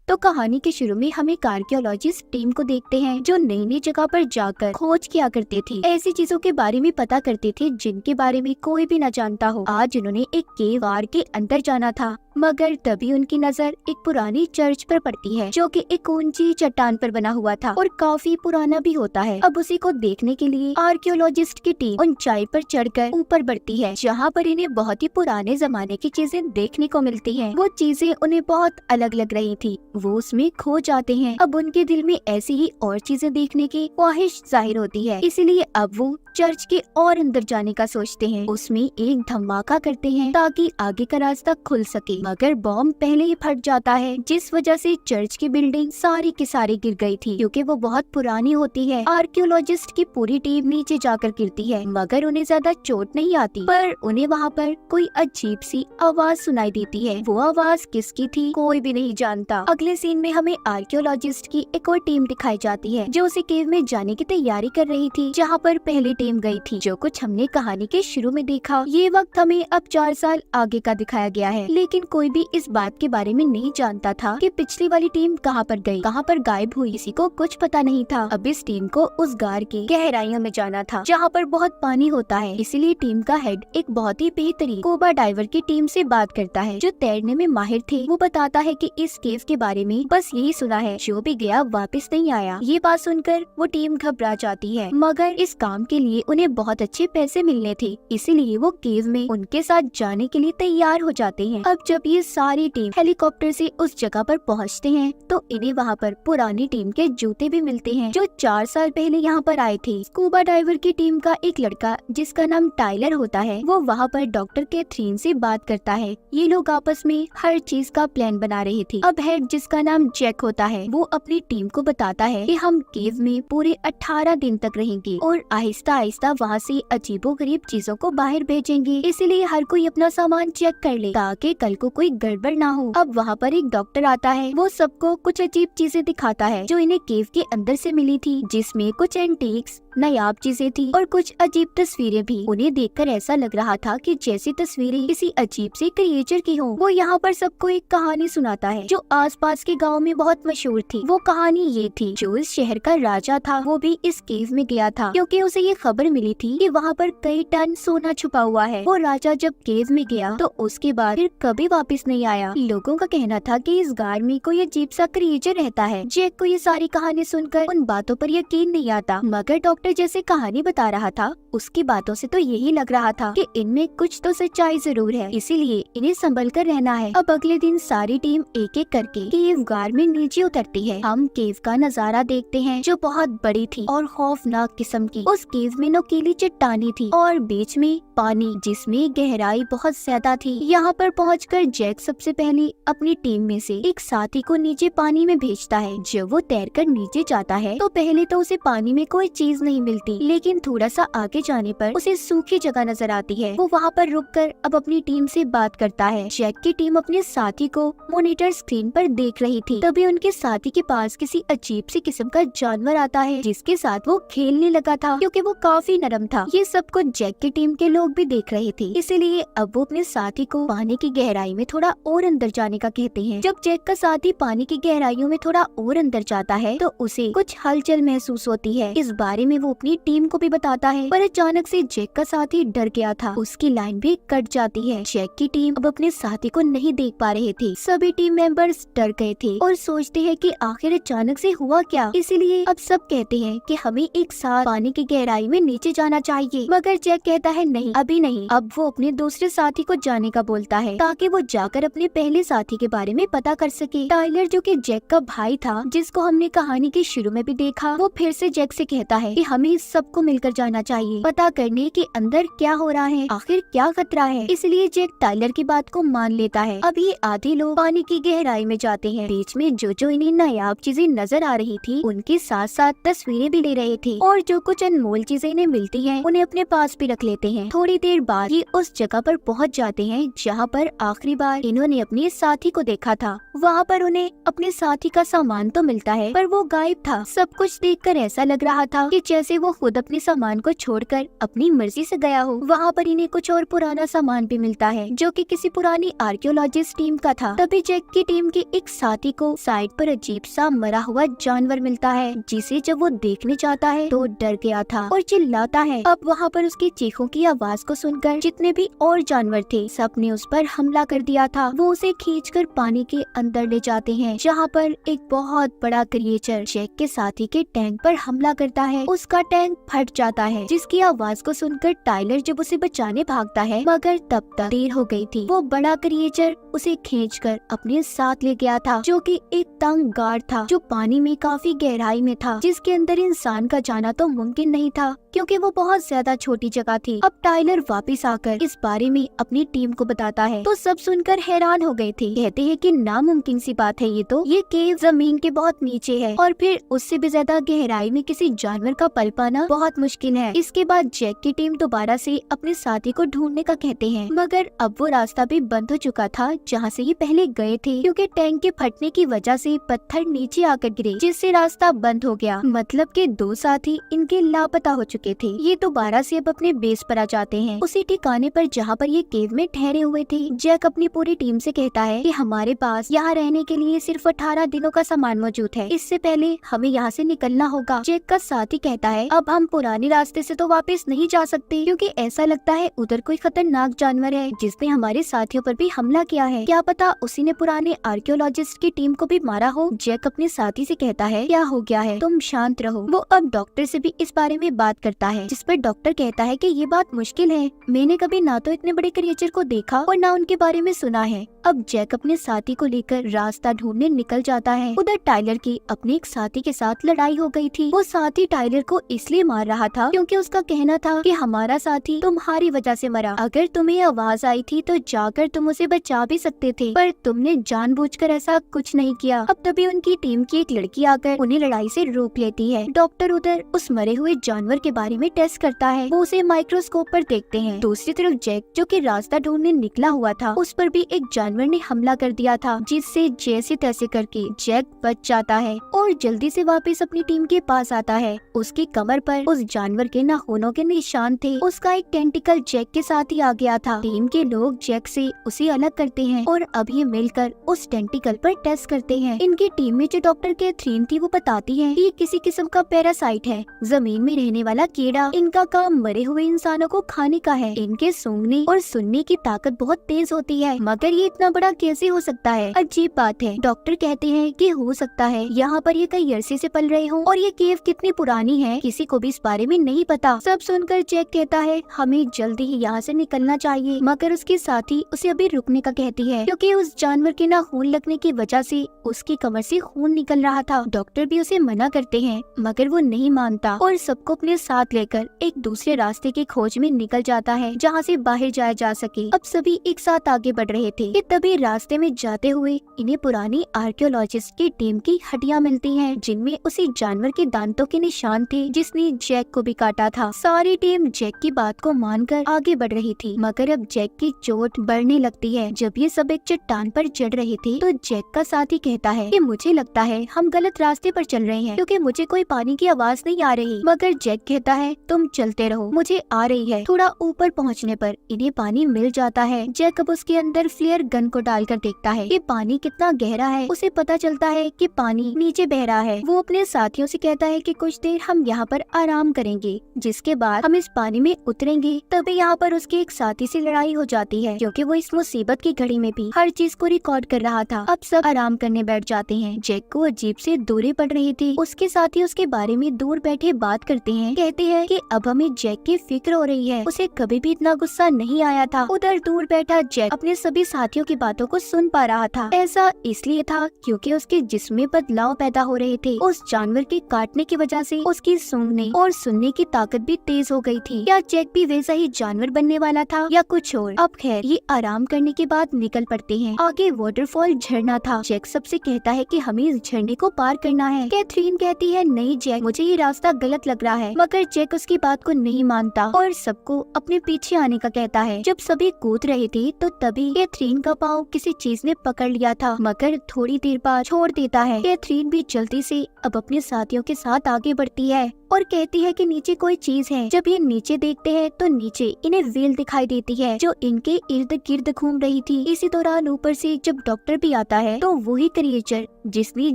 तो कहानी के शुरू में हम एक आर्कियोलॉजिस्ट टीम को देखते हैं जो नई नई जगह पर जाकर खोज किया करते थे, ऐसी चीजों के बारे में पता करते थे जिनके बारे में कोई भी न जानता हो। आज उन्होंने एक केव गार के अंदर जाना था, मगर तभी उनकी नजर एक पुरानी चर्च पर पड़ती है जो कि एक ऊंची चट्टान पर बना हुआ था और काफी पुराना भी होता है। अब उसी को देखने के लिए आर्कियोलॉजिस्ट की टीम ऊंचाई पर चढ़कर ऊपर बढ़ती है, जहाँ पर इन्हें बहुत ही पुराने जमाने की चीजें देखने को मिलती हैं। वो चीजें उन्हें बहुत अलग लग रही थी, वो उसमें खो जाते हैं। अब उनके दिल में ऐसी ही और चीजें देखने की ख्वाहिश जाहिर होती है, इसीलिए अब वो चर्च के और अंदर जाने का सोचते हैं। उसमें एक धमाका करते हैं ताकि आगे का रास्ता खुल सके, मगर बॉम्ब पहले ही फट जाता है, जिस वजह से चर्च की बिल्डिंग सारी की सारी गिर गई थी, क्योंकि वो बहुत पुरानी होती है। आर्कियोलॉजिस्ट की पूरी टीम नीचे जाकर गिरती है, मगर उन्हें ज्यादा चोट नहीं आती, पर उन्हें वहाँ पर कोई अजीब सी आवाज सुनाई देती है। वो आवाज किसकी थी कोई भी नहीं जानता। अगले सीन में हमें आर्कियोलॉजिस्ट की एक और टीम दिखाई जाती है जो उसी केव में जाने की तैयारी कर रही थी जहाँ पर पहली टीम गई थी। जो कुछ हमने कहानी के शुरू में देखा, ये वक्त हमें अब 4 साल आगे का दिखाया गया है, लेकिन कोई भी इस बात के बारे में नहीं जानता था कि पिछली वाली टीम कहाँ पर गई, कहाँ पर गायब हुई, किसी को कुछ पता नहीं था। अब इस टीम को उस गार की गहराइयों में जाना था जहाँ पर बहुत पानी होता है, इसीलिए टीम का हेड एक बहुत ही बेहतरीन स्कूबा डाइवर की टीम से बात करता है जो तैरने में माहिर थे। वो बताता है कि इस केव के बारे में बस यही सुना है, जो भी गया वापस नहीं आया। ये बात सुनकर वो टीम घबरा जाती है, मगर इस काम के लिए उन्हें बहुत अच्छे पैसे मिलने थे, इसीलिए वो केव में उनके साथ जाने के लिए तैयार हो जाते हैं। अब जब ये सारी टीम हेलीकॉप्टर से उस जगह पर पहुंचते हैं तो इन्हें वहाँ पर पुरानी टीम के जूते भी मिलते हैं जो 4 साल पहले यहाँ पर आए थे। स्कूबा डाइवर की टीम का एक लड़का जिसका नाम टाइलर होता है, वो वहाँ पर डॉक्टर कैथरीन से बात करता है। ये लोग आपस में हर चीज का प्लान बना रहे थे। अब हेड जिसका नाम जैक होता है, वो अपनी टीम को बताता है कि हम केव में पूरे 18 दिन तक रहेंगे और आहिस्ता आहिस्ता वहाँ से अजीबोगरीब चीजों को बाहर भेजेंगे, इसीलिए हर कोई अपना सामान चेक कर ले ताकि कल को कोई गड़बड़ ना हो। अब वहाँ पर एक डॉक्टर आता है, वो सबको कुछ अजीब चीजें दिखाता है जो इन्हें केव के अंदर से मिली थी, जिसमें कुछ एंटीक्स नायाब चीजें थी और कुछ अजीब तस्वीरें भी। उन्हें देखकर ऐसा लग रहा था कि जैसी तस्वीरें किसी अजीब से क्रिएचर की हों। वो यहाँ पर सबको एक कहानी सुनाता है जो आसपास के गांव में बहुत मशहूर थी। वो कहानी ये थी, जो इस शहर का राजा था वो भी इस केव में गया था क्योंकि उसे ये खबर मिली थी कि वहाँ पर कई टन सोना छुपा हुआ है। वो राजा जब केव में गया तो उसके बाद फिर कभी वापस नहीं आया। लोगों का कहना था कि इस गार में कोई अजीब सा क्रिएचर रहता है। जैक को ये सारी कहानी सुनकर उन बातों पर यकीन नहीं आता, मगर डॉक्टर जैसे कहानी बता रहा था उसकी बातों से तो यही लग रहा था कि इनमें कुछ तो सच्चाई जरूर है, इसीलिए इन्हें संभल कर रहना है। अब अगले दिन सारी टीम एक एक करके केव गार में नीचे उतरती है। हम केव का नजारा देखते हैं जो बहुत बड़ी थी और खौफनाक किस्म की। उस केव में नुकीली चट्टानी थी और बीच में पानी जिसमें गहराई बहुत ज्यादा थी। यहाँ पर पहुंचकर जैक सबसे पहले अपनी टीम में से एक साथी को नीचे पानी में भेजता है। जब वो तैरकर नीचे जाता है तो पहले तो उसे पानी में कोई चीज नहीं मिलती, लेकिन थोड़ा सा आगे जाने पर उसे सूखी जगह नजर आती है। वो वहाँ पर रुककर अब अपनी टीम से बात करता है। जैक की टीम अपने साथी को मॉनिटर स्क्रीन पर देख रही थी, तभी उनके साथी के पास किसी अजीब सी किस्म का जानवर आता है जिसके साथ वो खेलने लगा था क्योंकि वो काफी नरम था। ये सब कुछ जैक की टीम के लोग भी देख रहे थे, इसीलिए अब वो अपने साथी को पानी की गहराई में थोड़ा और अंदर जाने का कहते हैं। जब जैक का साथी पानी की गहराइयों में थोड़ा और अंदर जाता है तो उसे कुछ हलचल महसूस होती है। इस बारे में वो अपनी टीम को भी बताता है, पर अचानक से जैक का साथी डर गया था, उसकी लाइन भी कट जाती है। जैक की टीम अब अपने साथी को नहीं देख पा रहे थे। सभी टीम मेंबर्स डर गए थे और सोचते हैं कि आखिर अचानक से हुआ क्या। इसीलिए अब सब कहते हैं कि हमें एक साथ पानी की गहराई में नीचे जाना चाहिए, मगर जैक कहता है नहीं, अभी नहीं। अब वो अपने दूसरे साथी को जाने का बोलता है ताकि वो जाकर अपने पहले साथी के बारे में पता कर सके। टाइलर जो कि जैक का भाई था, जिसको हमने कहानी के शुरू में भी देखा, वो फिर से जैक से कहता है कि हमें सबको मिलकर जाना चाहिए, पता करने के अंदर क्या हो रहा है, आखिर क्या खतरा है। इसलिए जैक टाइलर की बात को मान लेता है। अब ये आधे लोग पानी की गहराई में जाते हैं। बीच में जो इन्हें नायाब चीजें नजर आ रही थी, उनके साथ साथ तस्वीरें भी ले रहे थे और जो कुछ अनमोल चीजें से इन्हें मिलती हैं, उन्हें अपने पास भी रख लेते हैं। थोड़ी देर बाद ये उस जगह पर पहुंच जाते हैं जहां पर आखिरी बार इन्होंने अपने साथी को देखा था। वहां पर उन्हें अपने साथी का सामान तो मिलता है पर वो गायब था। सब कुछ देखकर ऐसा लग रहा था कि जैसे वो खुद अपने सामान को छोड़कर अपनी मर्जी से गया हो। वहाँ पर इन्हें कुछ और पुराना सामान भी मिलता है जो कि किसी पुरानी आर्कियोलॉजिस्ट टीम का था। तभी जैक की टीम के एक साथी को साइड पर अजीब सा मरा हुआ जानवर मिलता है, जिसे जब वो देखने जाता है तो डर गया था और चिल्लाता है। अब वहाँ पर उसकी चीखों की आवाज को सुनकर जितने भी और जानवर थे सब ने उस पर हमला कर दिया था। वो उसे खींचकर पानी के अंदर ले जाते हैं जहाँ पर एक बहुत बड़ा क्रिएचर जैक के साथी के टैंक पर हमला करता है। उसका टैंक फट जाता है, जिसकी आवाज को सुनकर टाइलर जब उसे बचाने भागता है मगर तब तक देर हो गई थी। वो बड़ा क्रिएचर उसे खींचकर अपने साथ ले गया था जो कि एक तंग गार्ड था जो पानी में काफी गहराई में था, जिसके अंदर इंसान का जाना तो मुमकिन नहीं था क्योंकि वो बहुत ज्यादा छोटी जगह थी। अब टाइलर वापस आकर इस बारे में अपनी टीम को बताता है तो सब सुनकर हैरान हो गए थे। कहते हैं कि नामुमकिन सी बात है ये केव जमीन के बहुत नीचे है और फिर उससे भी ज्यादा गहराई में किसी जानवर का पल पाना बहुत मुश्किल है। इसके बाद जैक की टीम दोबारा से अपने साथी को ढूंढने का कहते हैं मगर अब वो रास्ता भी बंद हो चुका था जहाँ से ये पहले गए थे क्योंकि टैंक के फटने की वजह से पत्थर नीचे आकर गिरे जिससे रास्ता बंद हो गया। मतलब के दो साथी इनके लापता हो चुके थे। ये दोबारा से अब अपने बेस पर आ जाते हैं, उसी ठिकाने पर जहाँ पर ये केव में ठहरे हुए थे। जैक अपनी पूरी टीम से कहता है कि हमारे पास यहाँ रहने के लिए सिर्फ 18 दिनों का सामान मौजूद है, इससे पहले हमें यहाँ से निकलना होगा। जैक का साथी कहता है अब हम पुराने रास्ते से तो वापस नहीं जा सकते क्योंकि ऐसा लगता है उधर कोई खतरनाक जानवर है जिसने हमारे साथियों पर भी हमला किया है। क्या पता उसी ने पुराने आर्कियोलॉजिस्ट की टीम को भी मारा हो। जैक अपने साथी से कहता है क्या हो गया है, तुम शांत रहो। वो अब डॉक्टर से भी इस बारे में बात करता है जिस पर डॉक्टर कहता है कि ये बात मुश्किल है, मैंने कभी ना तो इतने बड़े क्रिएचर को देखा और ना उनके बारे में सुना है। अब जैक अपने साथी को लेकर रास्ता ढूंढने निकल जाता है। उधर टाइलर की अपने एक साथी के साथ लड़ाई हो गई थी। वो साथी टाइलर को इसलिए मार रहा था क्योंकि उसका कहना था कि हमारा साथी तुम्हारी वजह से मरा, अगर तुम्हें आवाज आई थी तो जाकर तुम उसे बचा भी सकते थे पर तुमने जानबूझकर ऐसा कुछ नहीं किया। अब तभी उनकी टीम की एक लड़की आकर उन्हें लड़ाई से रोक लेती है। डॉक्टर उधर उस मरे हुए जानवर के बारे में टेस्ट करता है, वो उसे माइक्रोस्कोप पर देखते हैं। दूसरी तरफ जैक जो कि रास्ता ढूंढने निकला हुआ था उस पर भी एक जानवर ने हमला कर दिया था जिससे जैसे तैसे करके जैक बच जाता है और जल्दी से वापस अपनी टीम के पास आता है। उसकी कमर पर उस जानवर के नाखूनों के निशान थे। उसका एक टेंटिकल जैक के साथ ही आ गया था। टीम के लोग जैक से उसे अलग करते हैं और अब ये मिलकर उस टेंटिकल पर टेस्ट करते हैं। इनकी टीम में जो डॉक्टर कैथरीन थी वो बताती है कि ये किसी किस्म का पैरासाइट है, जमीन में रहने वाला कीड़ा। इनका काम मरे हुए इंसानों को खाने का है। इनके सूंघने और सुनने की ताकत बहुत तेज होती है मगर ये इतना बड़ा कैसे हो सकता है, अजीब बात है। डॉक्टर कहते हैं कि हो सकता है यहाँ पर ये कई अरसे से पल रहे हों और ये केव कितनी पुरानी है किसी को भी इस बारे में नहीं पता। सब सुनकर जैक कहता है हमें जल्दी ही यहाँ से निकलना चाहिए मगर उसके साथी उसे अभी रुकने का कहती है क्योंकि उस जानवर के नाखून लगने की वजह से उसकी कमर से खून निकल रहा था। डॉक्टर भी उसे मना करते हैं मगर वो नहीं मानता और सबको अपने साथ लेकर एक दूसरे रास्ते की खोज में निकल जाता है जहाँ से बाहर जाया जा सके। अब सभी एक साथ आगे बढ़ रहे थे कि तभी रास्ते में जाते हुए इन्हें पुरानी आर्कियोलॉजिस्ट की टीम की हड्डियां मिलती हैं जिनमें उसी जानवर के दांतों के निशान थे जिसने जैक को भी काटा था। सारी टीम जैक की बात को मानकर आगे बढ़ रही थी मगर अब जैक की चोट बढ़ने लगती है। जब ये सब एक चट्टान पर चढ़ रहे थे तो जैक का साथी कहता है कि मुझे लगता है हम गलत रास्ते पर चल रहे हैं क्योंकि मुझे कोई पानी की आवाज नहीं आ रही। मगर जैक कहता है तुम चलते रहो, मुझे आ रही है। थोड़ा ऊपर पहुँचने पर इन्हें पानी मिल जाता है। जैक अब उसके अंदर फ्लेयर गन को डालकर देखता है कि पानी कितना गहरा है। उसे पता चलता है कि पानी नीचे बह रहा है। वो अपने साथियों से कहता है कि कुछ देर हम यहाँ पर आराम करेंगे जिसके बाद हम इस पानी में उतरेंगे। तभी यहाँ पर उसके एक साथी से लड़ाई हो जाती है क्योंकि वो इस मुसीबत की घड़ी में भी हर चीज को रिकॉर्ड कर रहा था। अब सब आराम करने बैठ जाते हैं। जैक को अजीब से दूरी पड़ रही थी। उसके साथी उसके बारे में दूर बैठे बात करते हैं, कहते हैं कि अब हमें जैक की फिक्र हो रही है, उसे कभी भी इतना गुस्सा नहीं आया था। उधर दूर बैठा जैक अपने सभी साथियों की बातों को सुन पा रहा था। ऐसा इसलिए था क्योंकि उसके जिस्म में बदलाव पैदा हो रहे थे। उस जानवर के काटने की वजह से उसकी सूंघने और सुनने की ताकत भी तेज हो गई थी। क्या जैक भी वैसा ही जानवर बनने वाला था या कुछ और? अब खैर ये आराम करने के बाद निकल पड़ते हैं। आगे वाटरफॉल झरना था। जैक सबसे कहता है कि हमें इस झरने को पार करना है। कैथरीन कहती है नहीं जैक, मुझे ये रास्ता गलत लग रहा है। मगर मगर जैक उसकी बात को नहीं मानता और सबको अपने पीछे आने का कहता है। जब सभी कूद रहे थे तो तभी कैथरीन का पाँव किसी चीज ने पकड़ लिया था, मगर थोड़ी देर बाद छोड़ देता है। कैथरीन भी जल्दी से अब अपने साथियों के साथ आगे बढ़ती है और कहती है कि नीचे कोई चीज है। जब ये नीचे देखते हैं तो नीचे इन्हें व्हेल दिखाई देती है जो इनके इर्द गिर्द घूम रही थी। इसी दौरान ऊपर से जब डॉक्टर भी आता है तो वही क्रिएचर जिसने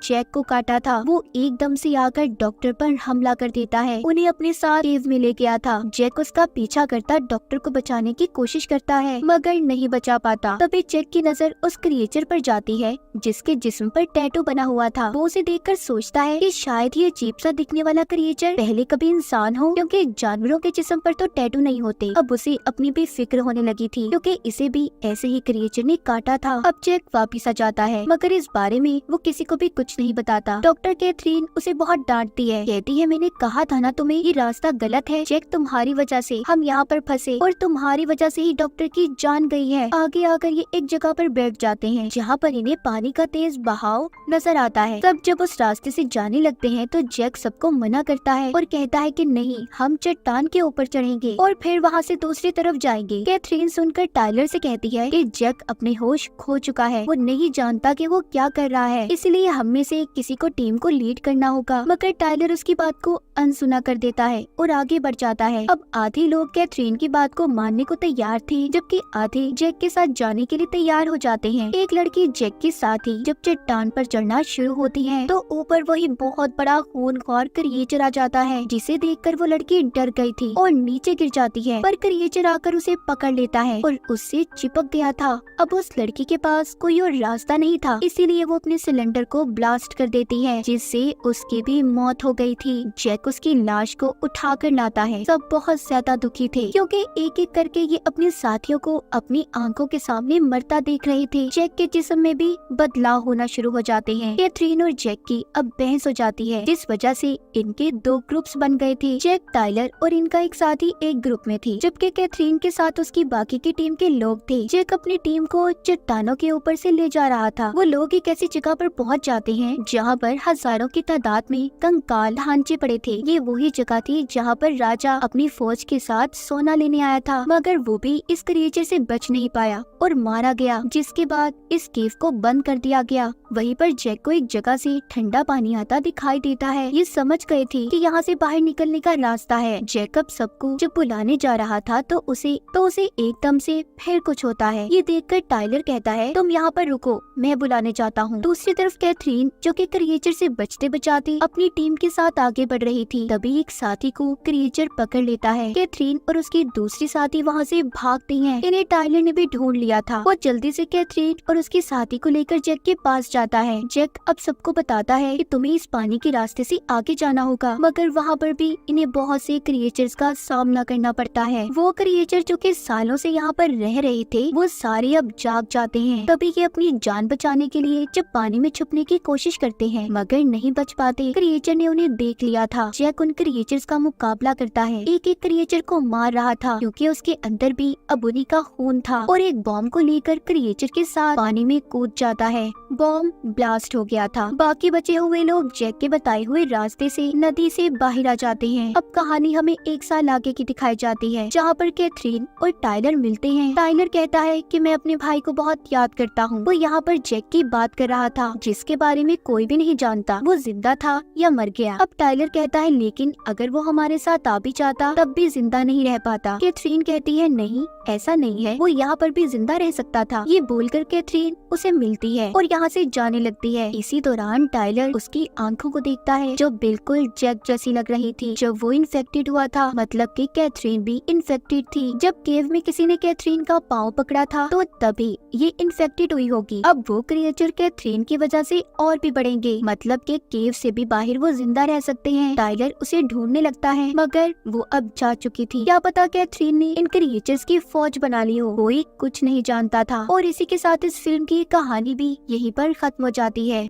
जैक को काटा था वो एकदम से आकर डॉक्टर पर हमला कर देता है। उन्हें अपने साथ केव में ले गया था। जैक उसका पीछा करता डॉक्टर को बचाने की कोशिश करता है मगर नहीं बचा पाता। तभी जैक की नजर उस क्रिएचर पर जाती है जिसके जिस्म पर टैटू बना हुआ था। वो उसे देखकर सोचता है कि शायद ये अजीब सा दिखने वाला क्रिएचर पहले कभी इंसान हो, क्योंकि जानवरों के जिस्म पर तो टैटू नहीं होते। अब उसे अपनी भी फिक्र होने लगी थी क्योंकि इसे भी ऐसे ही क्रिएचर ने काटा था। अब जैक वापिस आ जाता है मगर इस बारे में वो किसी को भी कुछ नहीं बताता। डॉक्टर कैथरीन उसे बहुत डांटती है, कहती है मैंने कहा था ना तुम्हें ये रास्ता गलत है। जैक तुम्हारी वजह से हम यहाँ पर फंसे और तुम्हारी वजह से ही डॉक्टर की जान गई है। आगे आकर ये एक जगह पर बैठ जाते हैं जहाँ पर इन्हें पानी का तेज बहाव नजर आता है। सब जब उस रास्ते से जाने लगते हैं तो जैक सबको मना करता है और कहता है कि नहीं, हम चट्टान के ऊपर चढ़ेंगे और फिर वहाँ से दूसरी तरफ जाएंगे। कैथरीन सुनकर टाइलर से कहती है कि जैक अपने होश खो चुका है, वो नहीं जानता कि वो क्या कर रहा है, इसलिए हम में से किसी को टीम को लीड करना होगा। मगर टाइलर उसकी बात को अनसुना कर देता है और आगे बढ़ जाता है। अब आधे लोग कैथरीन की बात को मानने को तैयार थे जबकि आधे जैक के साथ जाने के लिए तैयार हो जाते हैं। एक लड़की जैक के साथ ही जब चट्टान पर चढ़ना शुरू होती है तो ऊपर वही बहुत बड़ा खूनख्वार क्रिएचर आ जाता है जिसे देखकर वो लड़की डर गई थी और नीचे गिर जाती है। पर क्रिएचर आकर उसे पकड़ लेता है और उससे चिपक गया था। अब उस लड़की के पास कोई और रास्ता नहीं था, इसीलिए वो अपने सिलेंडर को ब्लास्ट कर देती है जिससे उसकी भी मौत हो गई थी। जैक उसकी लाश को उठाकर लाता है। सब बहुत ज्यादा दुखी थे क्योंकि एक एक करके ये अपने साथियों को अपनी आंखों के सामने मरता देख रहे थे। जैक के जिस्म में भी बदलाव होना शुरू हो जाते हैं। कैथरीन और जैक की अब बहस हो जाती है जिस वजह से इनके दो ग्रुप्स बन गए थे। जैक, टाइलर और इनका एक साथी एक ग्रुप में थी जबकि कैथरीन के साथ उसकी बाकी की टीम के लोग थे। जैक अपनी टीम को चट्टानों के ऊपर से ले जा रहा था। वो लोग एक ऐसी जगह पर पहुंच जाते हैं जहां पर हजारों की तादाद में कंकाल ढांचे पड़े थे। ये वही जगह थी जहां पर राजा अपनी फौज के साथ सोना लेने आया था मगर वो भी इस क्रिएचर से बच नहीं पाया और मारा गया, जिसके बाद इस केव को बंद कर दिया गया। वहीं पर जैक को एक जगह से ठंडा पानी आता दिखाई देता है। ये समझ गए थे कि यहाँ से बाहर निकलने का रास्ता है। जैकब सबको जब बुलाने जा रहा था तो उसे एकदम से फिर कुछ होता है। ये देखकर टाइलर कहता है तुम यहाँ पर रुको, मैं बुलाने जाता हूँ। दूसरी तरफ कैथरीन जो कि क्रिएचर से बचते बचाते अपनी टीम के साथ आगे बढ़ रही थी, तभी एक साथी को क्रिएचर पकड़ लेता है। कैथरीन और उसकी दूसरी साथी वहाँ से भागती हैं। इन्हें टाइलर ने भी ढूंढ लिया था। वो जल्दी से कैथरीन और उसकी साथी को लेकर जैक के पास जाता है। जैक अब सबको बताता है कि तुम्हें इस पानी के रास्ते से आगे जाना होगा, मगर वहाँ पर भी इन्हें बहुत से क्रिएचर्स का सामना करना पड़ता है। वो क्रिएचर जो कि सालों से यहाँ पर रह रहे थे वो सारे अब जाग जाते हैं। तभी ये अपनी जान बचाने के लिए जब पानी में छुपने की कोशिश करते हैं मगर नहीं बच पाते। क्रिएचर ने उन्हें देख लिया था। जैक उन क्रिएचर्स का मुकाबला करता है, एक एक क्रिएचर को मार रहा था क्योंकि उसके अंदर भी अब उन्हीं का खून था और एक बॉम्ब को लेकर क्रिएचर के साथ पानी में कूद जाता है। बॉम्ब ब्लास्ट हो गया था। बाकी बचे हुए लोग जैक के बताए हुए रास्ते से नदी से बाहर आ जाते हैं। अब कहानी हमें एक साल आगे की दिखाई जाती है जहाँ पर कैथरीन और टाइलर मिलते हैं। टाइलर कहता है कि मैं अपने भाई को बहुत याद करता हूँ। वो यहाँ पर जैक की बात कर रहा था जिसके बारे में कोई भी नहीं जानता वो जिंदा था या मर गया। अब टाइलर कहता है लेकिन अगर वो हमारे साथ आ भी जाता तब भी जिंदा नहीं रह पाता। कैथरीन कहती है नहीं, ऐसा नहीं है, वो यहाँ पर भी जिंदा रह सकता था। ये बोलकर कैथरीन उसे मिलती है और यहाँ से जाने लगती है। इसी दौरान टाइलर उसकी आंखों को देखता है जो बिल्कुल जैक जैसी लग रही थी जब वो इन्फेक्टेड हुआ था, मतलब कि कैथरीन भी इन्फेक्टेड थी। जब केव में किसी ने कैथरीन का पाँव पकड़ा था तो तभी ये इन्फेक्टेड हुई होगी। अब वो क्रिएचर कैथरीन की वजह से और भी बढ़ेंगे, मतलब कि केव से भी बाहर वो जिंदा रह सकते हैं। टाइलर उसे ढूंढने लगता है मगर वो अब जा चुकी थी। क्या पता कैथरीन ने इन क्रिएचर्स की फौज बना ली हो, कोई कुछ नहीं जानता था। और इसी के साथ इस फिल्म की कहानी भी यहीं पर खत्म हो जाती है।